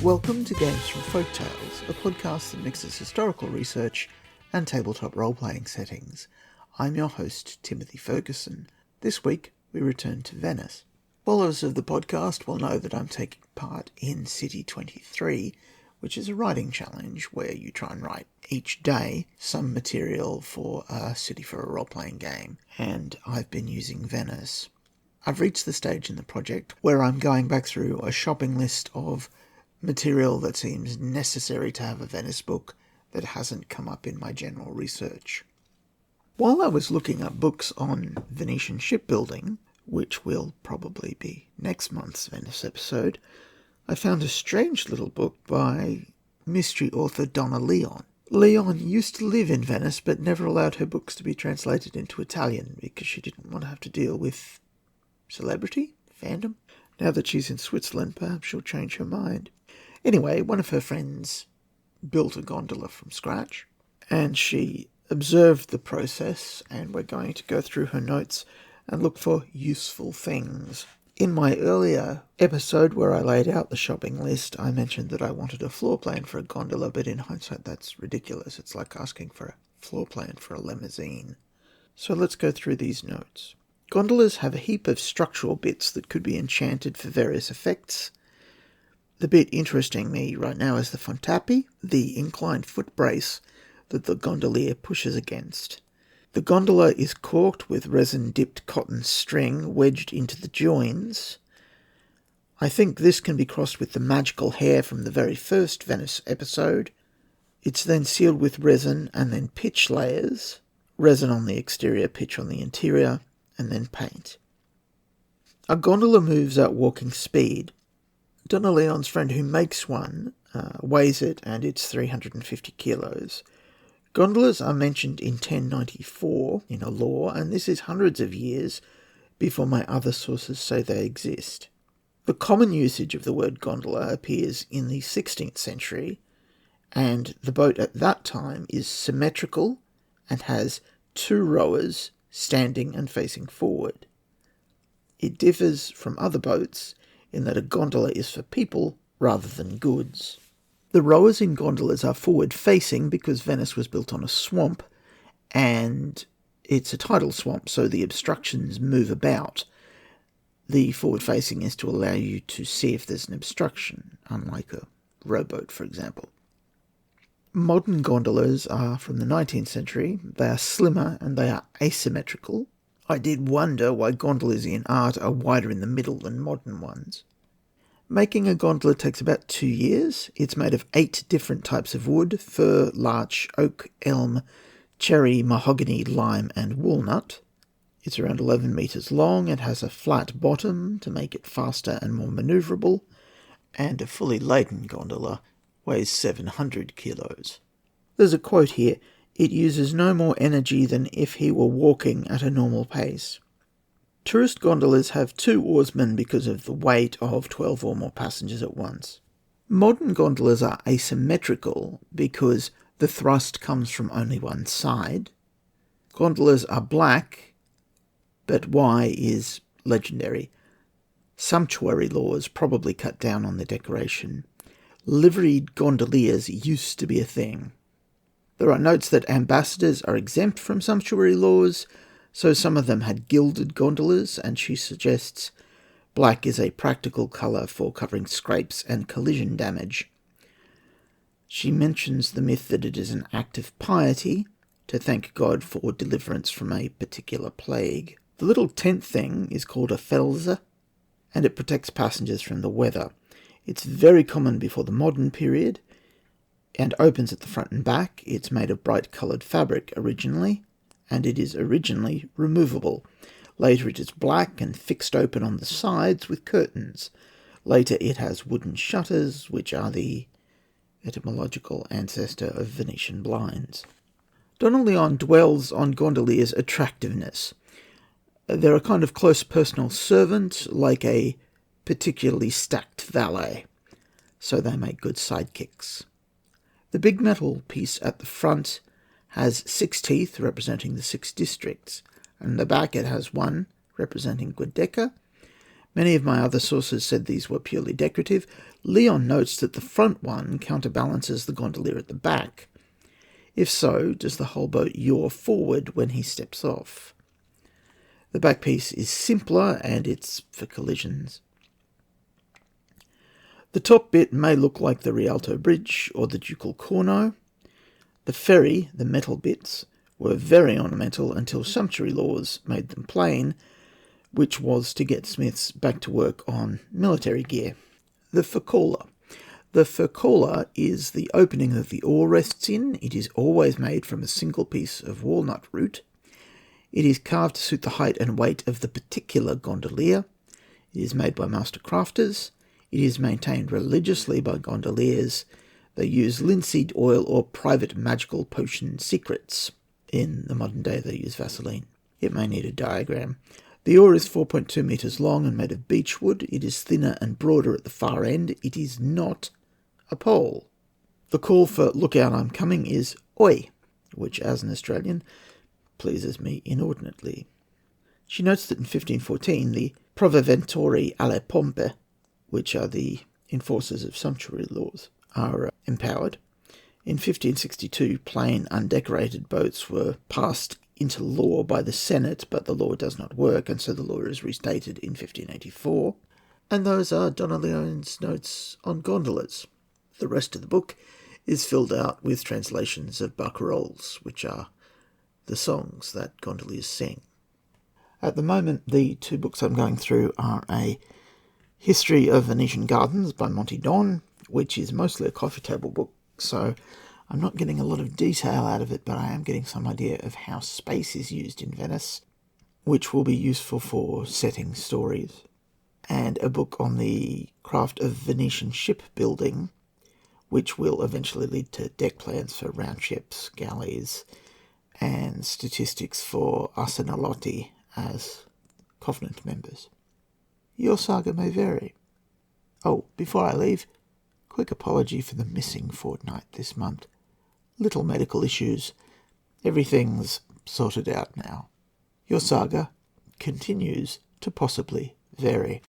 Welcome to Games from Folktales, a podcast that mixes historical research and tabletop role-playing settings. I'm your host, Timothy Ferguson. This week, we return to Venice. Followers of the podcast will know that I'm taking part in City 23, which is a writing challenge where you try and write each day some material for a city for a role-playing game, and I've been using Venice. I've reached the stage in the project where I'm going back through a shopping list of material that seems necessary to have a Venice book that hasn't come up in my general research. While I was looking up books on Venetian shipbuilding, which will probably be next month's Venice episode, I found a strange little book by mystery author Donna Leon. Leon used to live in Venice but never allowed her books to be translated into Italian because she didn't want to have to deal with celebrity? Fandom? Now that she's in Switzerland, perhaps she'll change her mind. Anyway, one of her friends built a gondola from scratch, and she observed the process, and we're going to go through her notes and look for useful things. In my earlier episode where I laid out the shopping list, I mentioned that I wanted a floor plan for a gondola, but in hindsight that's ridiculous. It's like asking for a floor plan for a limousine. So let's go through these notes. Gondolas have a heap of structural bits that could be enchanted for various effects. The bit interesting me right now is the fontapi, the inclined foot brace that the gondolier pushes against. The gondola is corked with resin-dipped cotton string wedged into the joins. I think this can be crossed with the magical hair from the very first Venice episode. It's then sealed with resin and then pitch layers, resin on the exterior, pitch on the interior, and then paint. A gondola moves at walking speed. Donna Leon's friend who makes one weighs it, and it's 350 kilos. Gondolas are mentioned in 1094 in a law, and this is hundreds of years before my other sources say they exist. The common usage of the word gondola appears in the 16th century, and the boat at that time is symmetrical and has two rowers standing and facing forward. It differs from other boats in that a gondola is for people rather than goods. The rowers in gondolas are forward-facing because Venice was built on a swamp, and it's a tidal swamp, so the obstructions move about. The forward-facing is to allow you to see if there's an obstruction, unlike a rowboat, for example. Modern gondolas are from the 19th century. They are slimmer and they are asymmetrical. I did wonder why gondolas in art are wider in the middle than modern ones. Making a gondola takes about 2 years. It's made of 8 different types of wood: fir, larch, oak, elm, cherry, mahogany, lime, and walnut. It's around 11 meters long and has a flat bottom to make it faster and more maneuverable, and a fully laden gondola weighs 700 kilos. There's a quote here: "It uses no more energy than if he were walking at a normal pace." Tourist gondolas have 2 oarsmen because of the weight of 12 or more passengers at once. Modern gondolas are asymmetrical because the thrust comes from only one side. Gondolas are black, but why is legendary. Sumptuary laws probably cut down on the decoration. Liveried gondoliers used to be a thing. There are notes that ambassadors are exempt from sumptuary laws, so some of them had gilded gondolas, and she suggests black is a practical colour for covering scrapes and collision damage. She mentions the myth that it is an act of piety to thank God for deliverance from a particular plague. The little tent thing is called a felze, and it protects passengers from the weather. It's very common before the modern period and opens at the front and back. It's made of bright coloured fabric originally, and it is originally removable. Later it is black and fixed open on the sides with curtains. Later it has wooden shutters, which are the etymological ancestor of Venetian blinds. Donna Leon dwells on gondoliers' attractiveness. They're a kind of close personal servant, like a particularly stacked valet, so they make good sidekicks. The big metal piece at the front has 6 teeth representing the 6 districts, and at the back it has 1 representing Giudecca, Many of my other sources said these were purely decorative. Leon notes that the front one counterbalances the gondolier at the back. If so, does the whole boat yaw forward when he steps off? The back piece is simpler and it's for collisions. The top bit may look like the Rialto Bridge or the Ducal Corno. The ferry, the metal bits, were very ornamental until sumptuary laws made them plain, which was to get smiths back to work on military gear. The Furcola. The Furcola is the opening that the oar rests in. It is always made from a single piece of walnut root. It is carved to suit the height and weight of the particular gondolier. It is made by master crafters. It is maintained religiously by gondoliers. They use linseed oil or private magical potion secrets. In the modern day, they use Vaseline. It may need a diagram. The oar is 4.2 metres long and made of beechwood. It is thinner and broader at the far end. It is not a pole. The call for "look out, I'm coming" is "oi," which, as an Australian, pleases me inordinately. She notes that in 1514 the Proviventori alle Pompe, which are the enforcers of sumptuary laws, are empowered. In 1562, plain, undecorated boats were passed into law by the Senate, but the law does not work, and so the law is restated in 1584. And those are Donna Leone's notes on gondolas. The rest of the book is filled out with translations of barcarolles, which are the songs that gondoliers sing. At the moment, the two books I'm going through are a History of Venetian Gardens by Monty Don, which is mostly a coffee table book, so I'm not getting a lot of detail out of it, but I am getting some idea of how space is used in Venice, which will be useful for setting stories. And a book on the craft of Venetian shipbuilding, which will eventually lead to deck plans for round ships, galleys, and statistics for arsenalotti as Covenant members. Your saga may vary. Oh, before I leave, quick apology for the missing fortnight this month. Little medical issues. Everything's sorted out now. Your saga continues to possibly vary.